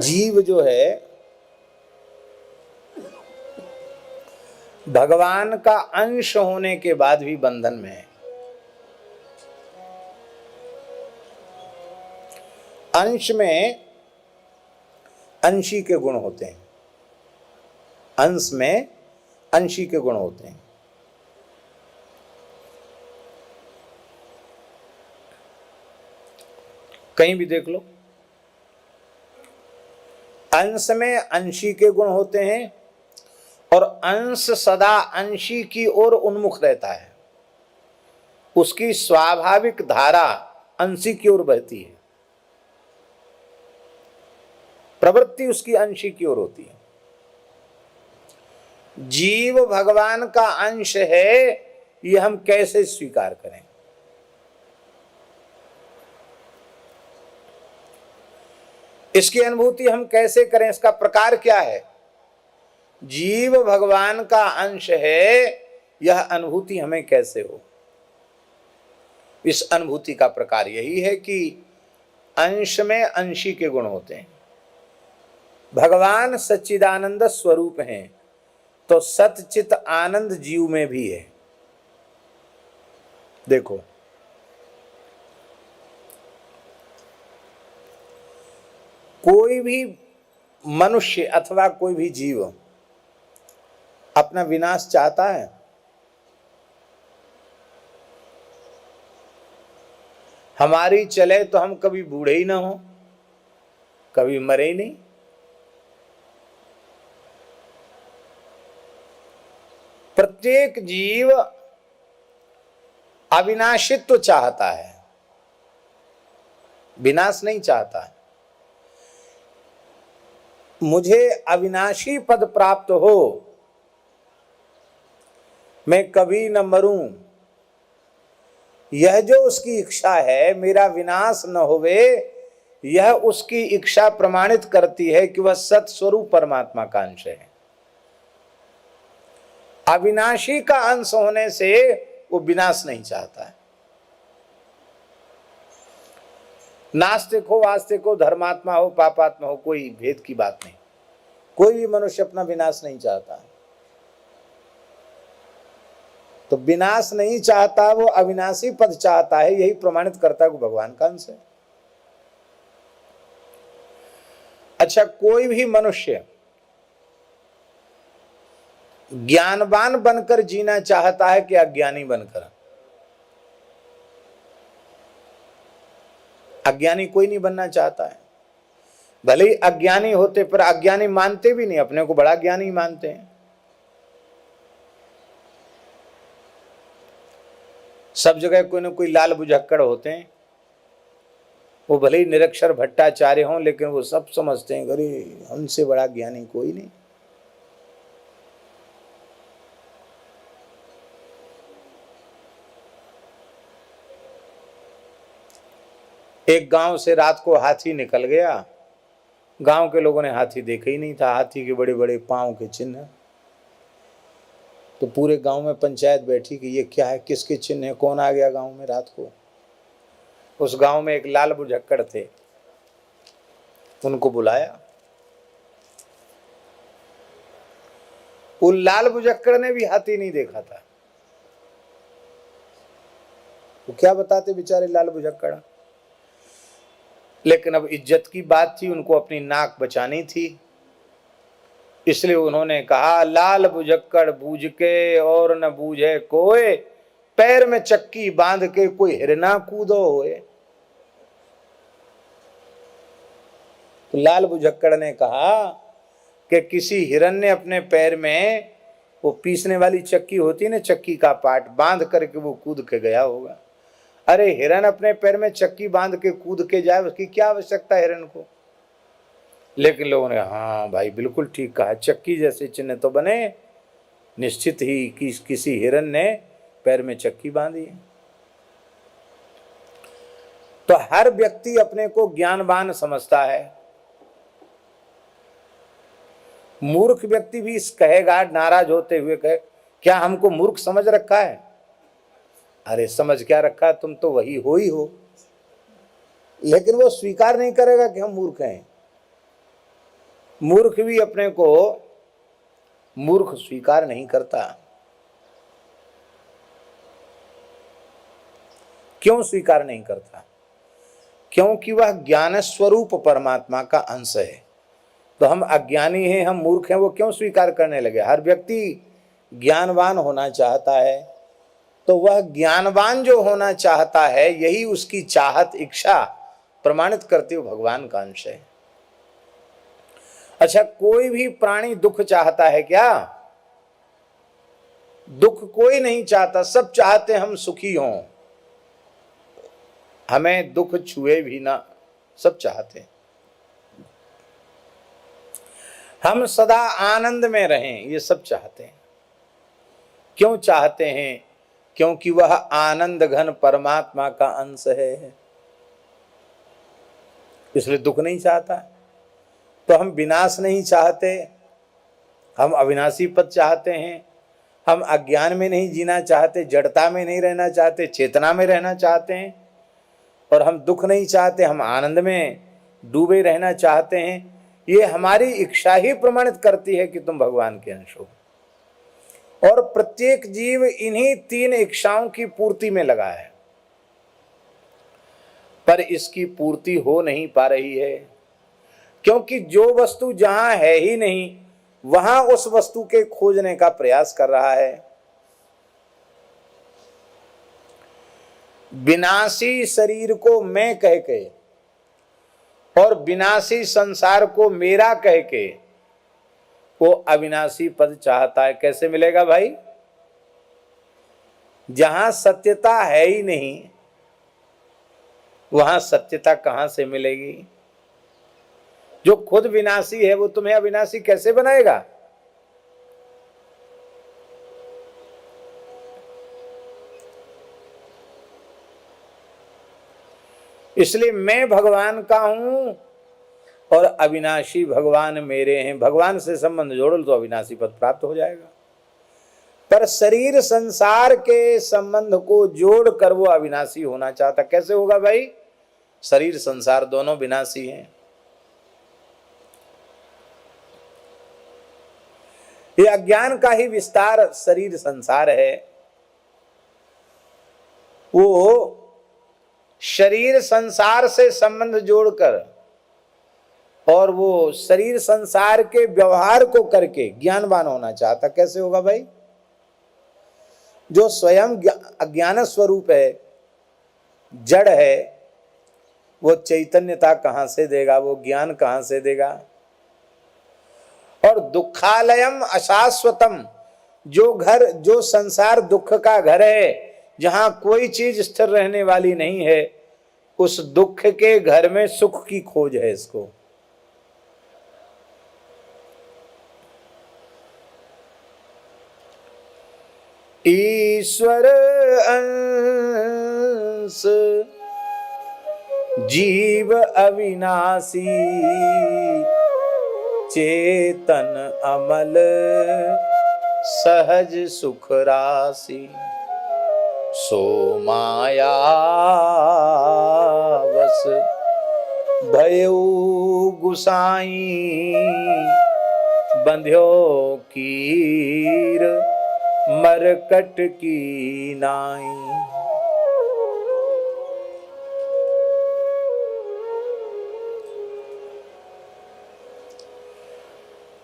जीव जो है भगवान का अंश होने के बाद भी बंधन में है। अंश में अंशी के गुण होते हैं, अंश में अंशी के गुण होते हैं। कहीं भी देख लो, अंश में अंशी के गुण होते हैं और अंश सदा अंशी की ओर उन्मुख रहता है। उसकी स्वाभाविक धारा अंशी की ओर बहती है, प्रवृत्ति उसकी अंशी की ओर होती है। जीव भगवान का अंश है, ये हम कैसे स्वीकार करें? इसकी अनुभूति हम कैसे करें? इसका प्रकार क्या है? जीव भगवान का अंश है, यह अनुभूति हमें कैसे हो? इस अनुभूति का प्रकार यही है कि अंश में अंशी के गुण होते हैं। भगवान सच्चिदानंद स्वरूप हैं, तो सतचित आनंद जीव में भी है। देखो, कोई भी मनुष्य अथवा कोई भी जीव अपना विनाश चाहता है? हमारी चले तो हम कभी बूढ़े ही ना हो, कभी मरे ही नहीं। प्रत्येक जीव अविनाशित्व चाहता है, विनाश नहीं चाहता है। मुझे अविनाशी पद प्राप्त हो, मैं कभी न मरूं, यह जो उसकी इच्छा है, मेरा विनाश न होवे, यह उसकी इच्छा प्रमाणित करती है कि वह सत्स्वरूप परमात्मा का अंश है। अविनाशी का अंश होने से वो विनाश नहीं चाहता है। नास्तिक हो, आस्तिक हो, धर्मात्मा हो, पापात्मा हो, कोई भेद की बात नहीं। कोई भी मनुष्य अपना विनाश नहीं चाहता है। तो विनाश नहीं चाहता, वो अविनाशी पद चाहता है, यही प्रमाणित करता है कि भगवान का अंश है। अच्छा, कोई भी मनुष्य ज्ञानवान बनकर जीना चाहता है कि अज्ञानी बनकर? अज्ञानी कोई नहीं बनना चाहता है। भले ही अज्ञानी होते, पर अज्ञानी मानते भी नहीं, अपने को बड़ा ज्ञानी मानते हैं। सब जगह कोई ना कोई लाल बुझक्कड़ होते हैं। वो भले ही निरक्षर भट्टाचार्य हों, लेकिन वो सब समझते हैं अरे हमसे बड़ा ज्ञानी कोई नहीं। एक गांव से रात को हाथी निकल गया। गांव के लोगों ने हाथी देखा ही नहीं था। हाथी के बड़े बड़े पांव के चिन्ह। तो पूरे गांव में पंचायत बैठी कि ये क्या है, किसके चिन्ह है, कौन आ गया गांव में रात को। उस गांव में एक लाल बुझक्कड़ थे, उनको बुलाया। वो लाल बुझक्कड़ ने भी हाथी नहीं देखा था। वो क्या बताते बेचारे लाल बुझक्कड़। लेकिन अब इज्जत की बात थी, उनको अपनी नाक बचानी थी, इसलिए उन्होंने कहा लाल बुझक्कड़ बूझ के और न बूझे कोई, पैर में चक्की बांध के कोई हिरना कूदो होए। तो लाल बुझक्कड़ ने कहा कि किसी हिरन ने अपने पैर में वो पीसने वाली चक्की होती ना, चक्की का पार्ट बांध करके वो कूद के गया होगा। अरे हिरन अपने पैर में चक्की बांध के कूद के जाए, उसकी क्या आवश्यकता है हिरन को? लेकिन लोगों ने हाँ भाई बिल्कुल ठीक कहा, चक्की जैसे चिन्ह तो बने, निश्चित ही किसी हिरन ने पैर में चक्की बांधी है। तो हर व्यक्ति अपने को ज्ञानवान समझता है। मूर्ख व्यक्ति भी इस कहेगा, नाराज होते हुए कहे क्या हमको मूर्ख समझ रखा है? अरे समझ क्या रखा है, तुम तो वही हो ही हो। लेकिन वो स्वीकार नहीं करेगा कि हम मूर्ख हैं। मूर्ख भी अपने को मूर्ख स्वीकार नहीं करता। क्यों स्वीकार नहीं करता? क्योंकि वह ज्ञान स्वरूप परमात्मा का अंश है। तो हम अज्ञानी हैं, हम मूर्ख हैं, वो क्यों स्वीकार करने लगे? हर व्यक्ति ज्ञानवान होना चाहता है, तो वह ज्ञानवान जो होना चाहता है, यही उसकी चाहत इच्छा प्रमाणित करते हुए भगवान का अंश है। अच्छा, कोई भी प्राणी दुख चाहता है क्या? दुख कोई नहीं चाहता, सब चाहते हम सुखी हों, हमें दुख छुए भी ना, सब चाहते हैं हम सदा आनंद में रहें, ये सब चाहते हैं। क्यों चाहते हैं? क्योंकि वह आनंद घन परमात्मा का अंश है, इसलिए दुख नहीं चाहता। तो हम विनाश नहीं चाहते, हम अविनाशी पद चाहते हैं। हम अज्ञान में नहीं जीना चाहते, जड़ता में नहीं रहना चाहते, चेतना में रहना चाहते हैं। और हम दुख नहीं चाहते, हम आनंद में डूबे रहना चाहते हैं। ये हमारी इच्छा ही प्रमाणित करती है कि तुम भगवान के अंश हो। और प्रत्येक जीव इन्हीं तीन इच्छाओं की पूर्ति में लगा है, पर इसकी पूर्ति हो नहीं पा रही है, क्योंकि जो वस्तु जहां है ही नहीं, वहां उस वस्तु के खोजने का प्रयास कर रहा है। विनाशी शरीर को मैं कह के और विनाशी संसार को मेरा कह के वो अविनाशी पद चाहता है। कैसे मिलेगा भाई? जहां सत्यता है ही नहीं, वहां सत्यता कहां से मिलेगी? जो खुद विनाशी है वो तुम्हें अविनाशी कैसे बनाएगा? इसलिए मैं भगवान का हूं और अविनाशी भगवान मेरे हैं। भगवान से संबंध जोड़ लो तो अविनाशी पद प्राप्त हो जाएगा। पर शरीर संसार के संबंध को जोड़कर वो अविनाशी होना चाहता। कैसे होगा भाई? शरीर संसार दोनों विनाशी हैं। ये अज्ञान का ही विस्तार शरीर संसार है। वो शरीर संसार से संबंध जोड़कर और वो शरीर संसार के व्यवहार को करके ज्ञानवान होना चाहता। कैसे होगा भाई? जो स्वयं अज्ञान स्वरूप है, जड़ है, वो चैतन्यता कहां से देगा? वो ज्ञान कहां से देगा? और दुखालयम अशाश्वतम, जो घर, जो संसार दुख का घर है, जहां कोई चीज स्थिर रहने वाली नहीं है, उस दुख के घर में सुख की खोज है इसको। ईश्वर अंश जीव अविनाशी, चेतन अमल सहज सुख राशि, सो माया वस भयो गुसाई, बंध्यो कीर मरकट की नाई।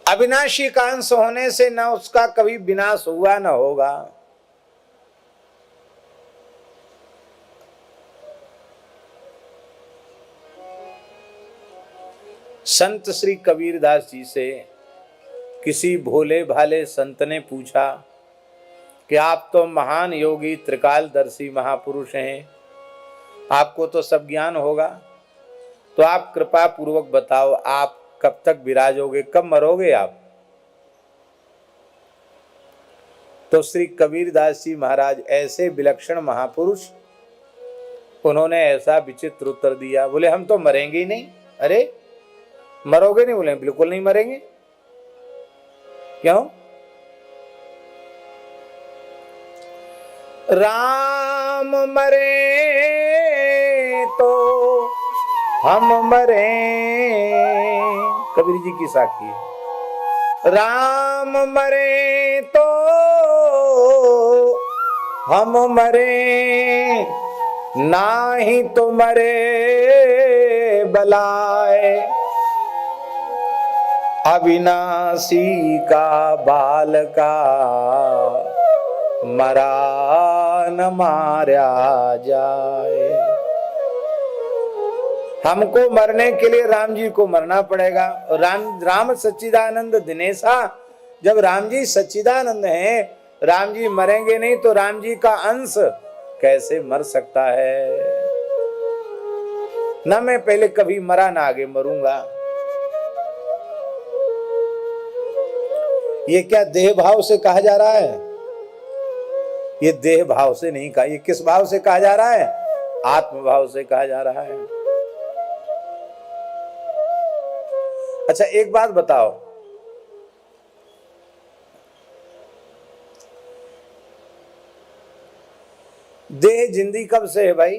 अविनाशी का अंश होने से न उसका कभी विनाश हुआ न होगा। संत श्री कबीरदास जी से किसी भोले भाले संत ने पूछा कि आप तो महान योगी त्रिकालदर्शी महापुरुष हैं, आपको तो सब ज्ञान होगा, तो आप कृपा पूर्वक बताओ आप कब तक विराजोगे, कब मरोगे आप? तो श्री कबीरदास जी महाराज ऐसे विलक्षण महापुरुष, उन्होंने ऐसा विचित्र उत्तर दिया। बोले हम तो मरेंगे ही नहीं। अरे मरोगे नहीं? बोले बिल्कुल नहीं मरेंगे। क्यों? राम मरे तो हम मरे, कबीर जी की साखी है। राम मरे तो हम मरे, नाही तो मरे बलाए, अविनाशी का बाल का मरा न मारा जाए। हमको मरने के लिए राम जी को मरना पड़ेगा। राम सच्चिदानंद दिनेशा, जब राम जी सच्चिदानंद हैं, राम जी मरेंगे नहीं तो राम जी का अंश कैसे मर सकता है। ना मैं पहले कभी मरा ना आगे मरूंगा। ये क्या देह भाव से कहा जा रहा है? ये देह भाव से नहीं कहा। ये किस भाव से कहा जा रहा है? आत्म भाव से कहा जा रहा है। अच्छा एक बात बताओ, देह जिंदी कब से है भाई?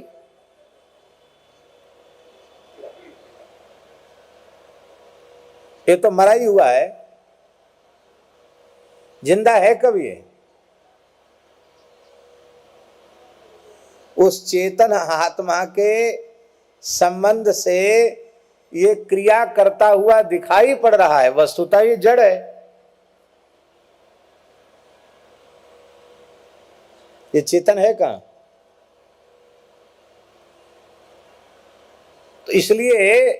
ये तो मरा ही हुआ है, जिंदा है कब ये? उस चेतन आत्मा के संबंध से ये क्रिया करता हुआ दिखाई पड़ रहा है, वस्तुतः ये जड़ है। ये चेतन है कहां? तो इसलिए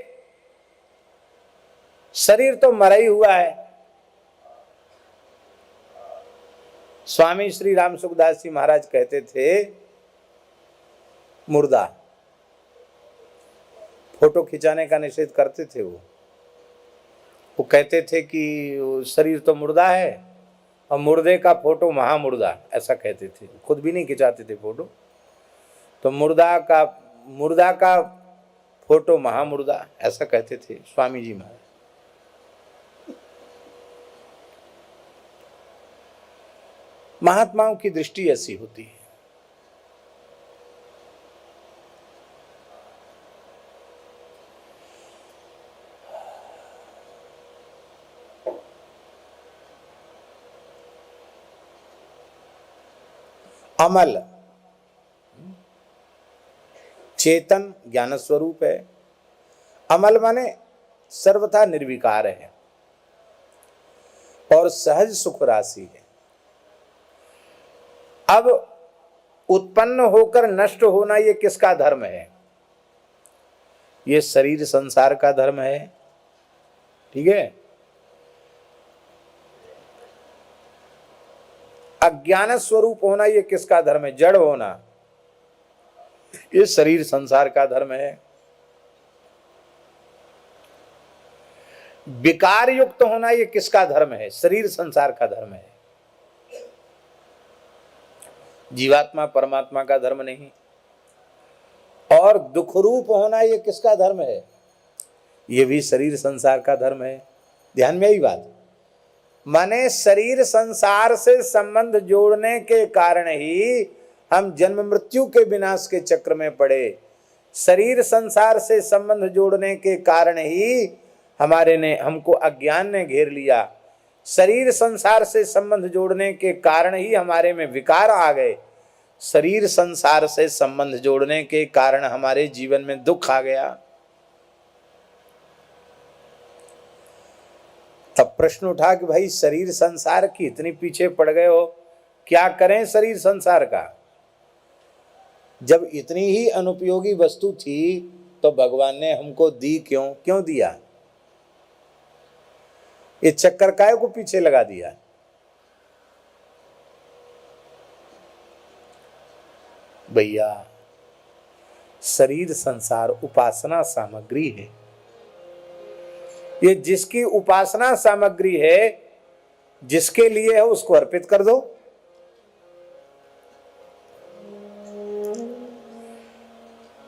शरीर तो मरा ही हुआ है। स्वामी श्री राम सुखदास जी महाराज कहते थे, मुर्दा, फोटो खिंचाने का निषेध करते थे। वो कहते थे कि शरीर तो मुर्दा है और मुर्दे का फोटो महामुर्दा, ऐसा कहते थे। खुद भी नहीं खिंचाते थे फोटो, तो मुर्दा का फोटो महामुर्दा, ऐसा कहते थे स्वामी जी महाराज। महात्माओं की दृष्टि ऐसी होती है। अमल, चेतन ज्ञान स्वरूप है। अमल माने सर्वथा निर्विकार है और सहज सुख राशि है। अब उत्पन्न होकर नष्ट होना ये किसका धर्म है? ये शरीर संसार का धर्म है। ठीक है। अज्ञान स्वरूप होना ये किसका धर्म है? जड़ होना, ये शरीर संसार का धर्म है। विकार युक्त होना ये किसका धर्म है? शरीर संसार का धर्म है। जीवात्मा परमात्मा का धर्म नहीं। और दुख रूप होना ये किसका धर्म है? ये भी शरीर संसार का धर्म है। ध्यान में आई बात। माने शरीर संसार से संबंध जोड़ने के कारण ही हम जन्म मृत्यु के विनाश के चक्र में पड़े। शरीर संसार से संबंध जोड़ने के कारण ही हमको अज्ञान ने घेर लिया। शरीर संसार से संबंध जोड़ने के कारण ही हमारे में विकार आ गए। शरीर संसार से संबंध जोड़ने के कारण हमारे जीवन में दुख आ गया। तब प्रश्न उठा कि भाई शरीर संसार की इतनी पीछे पड़ गए हो, क्या करें शरीर संसार का? जब इतनी ही अनुपयोगी वस्तु थी तो भगवान ने हमको दी क्यों दिया? ये चक्कर काहे को पीछे लगा दिया? भैया, शरीर संसार उपासना सामग्री है। ये जिसकी उपासना सामग्री है, जिसके लिए है, उसको अर्पित कर दो।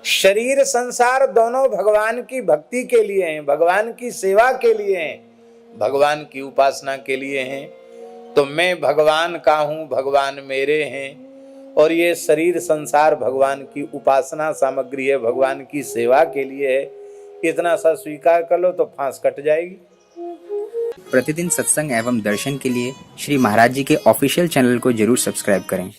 शरीर संसार दोनों भगवान की भक्ति के लिए हैं, भगवान की सेवा के लिए हैं, भगवान की उपासना के लिए हैं। तो मैं भगवान का हूं, भगवान मेरे हैं, और ये शरीर संसार भगवान की उपासना सामग्री है, भगवान की सेवा के लिए है। इतना सा स्वीकार कर लो तो फांस कट जाएगी। प्रतिदिन सत्संग एवं दर्शन के लिए श्री महाराज जी के ऑफिशियल चैनल को जरूर सब्सक्राइब करें।